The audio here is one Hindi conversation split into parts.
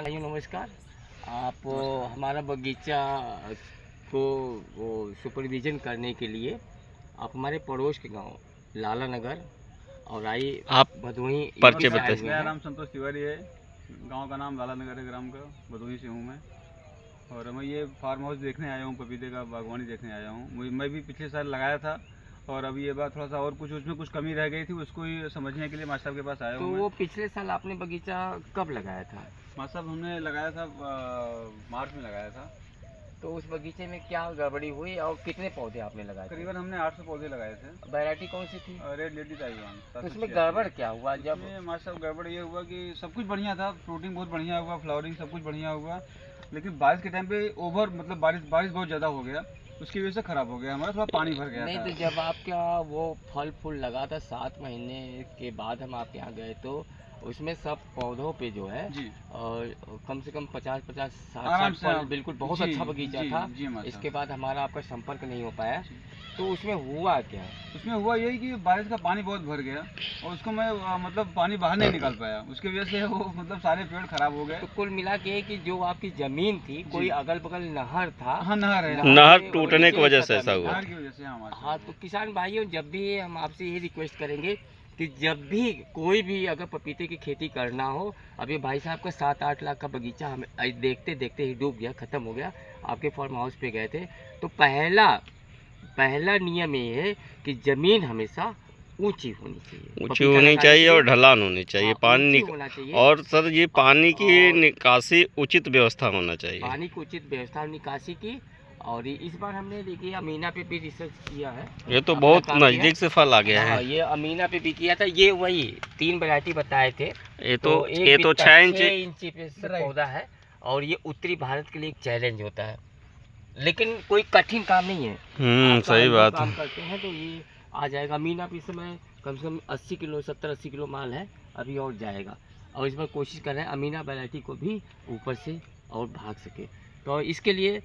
भाइयों नमस्कार। आप हमारा बगीचा को सुपरविज़न करने के लिए आप हमारे पड़ोस के गांव लाला नगर और आइए आप भदोही परिचय बताइए। मेरा नाम संतोष तिवारी है। गांव का नाम लाला नगर है, ग्राम का भदोही से हूँ मैं। और मैं ये फार्म हाउस देखने आया हूँ, पपीते का बागवानी देखने आया हूँ। मैं भी पिछले साल लगाया था और अभी ये बार थोड़ा सा और कुछ उसमें कुछ कमी रह गई थी, उसको ही समझने के लिए मास्टर साहब के पास आया तो हूँ। वो पिछले साल आपने बगीचा कब लगाया था? मास्टर साहब हमने लगाया था मार्च में लगाया था। तो उस बगीचे में क्या गड़बड़ी हुई और कितने पौधे आपने लगाए थे? करीबन हमने 800 पौधे लगाए थे। वैरायटी कौन सी थी? Red lady Taiwan. तो उसमें गड़बड़ क्या हुआ? जब मास्टर साहब गड़बड़ ये हुआ कि सब कुछ बढ़िया था, फ्रूटिंग बहुत बढ़िया हुआ, फ्लावरिंग सब कुछ बढ़िया हुआ, लेकिन बारिश के टाइम पे ओवर मतलब बारिश बहुत ज़्यादा हो गया, उसकी वजह से ख़राब हो गया, हमारा थोड़ा पानी भर गया नहीं था। तो जब आपका वो फल फूल लगा था 7 महीने के बाद हम आपके यहाँ गए तो उसमें सब पौधों पे जो है जी और कम से कम 50-50 आराम 60 से फल बिल्कुल बहुत अच्छा बगीचा था। जी इसके बाद हमारा आपका संपर्क नहीं हो पाया, जी। तो उसमें हुआ क्या? उसमें हुआ यही कि बारिश का पानी बहुत भर गया और उसको मैं मतलब पानी बाहर नहीं निकाल पाया, उसकी वजह से वो मतलब सारे पेड़ खराब हो गए। तो कुल मिला के कि जो आपकी जमीन थी कोई अगल बगल नहर था, हाँ नहर है, नहर टूटने की वजह से ऐसा हुआ। नहर की वजह से हमारे हाँ तो किसान भाइयों जब भी हम आपसे ये रिक्वेस्ट करेंगे कि जब भी कोई भी अगर पपीते की खेती करना हो, अभी भाई साहब का 7-8 लाख का बगीचा हमें देखते देखते ही डूब गया, ख़त्म हो गया। आपके फार्म हाउस पे गए थे तो पहला नियम ये है कि ज़मीन हमेशा ऊंची होनी चाहिए, ऊंची होनी चाहिए और ढलान होनी चाहिए। हाँ, पानी ऊंची होना चाहिए और सर ये पानी की और निकासी उचित व्यवस्था होना चाहिए। पानी की उचित व्यवस्था और निकासी की। और इस बार हमने देखिए अमीना पे भी रिसर्च किया है, ये तो अपना बहुत काम किया। नज़दीक से फल आ गया हाँ है। ये अमीना पे भी किया था, ये वही 3 वैरायटी बताए थे। ये तो तो 6 इंच पे से पौधा है और ये उत्तरी भारत के लिए एक चैलेंज होता है, लेकिन कोई कठिन काम नहीं है। आपका सही अनुभव बात काम है। करते हैं तो ये आ जाएगा। अमीना पे इस समय कम से कम 80 किलो 70-80 किलो माल है, अभी और जाएगा। और इस बार कोशिश कर रहे हैं अमीना वैरायटी को भी ऊपर से और भाग सके। तो इसके लिए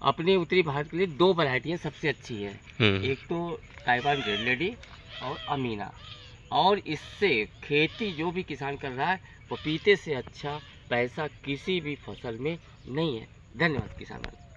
अपने उत्तरी भारत के लिए 2 वैरायटियाँ सबसे अच्छी है, एक तो ताइवान रेड लेडी और अमीना। और इससे खेती जो भी किसान कर रहा है, पपीते से अच्छा पैसा किसी भी फसल में नहीं है। धन्यवाद किसान भाई।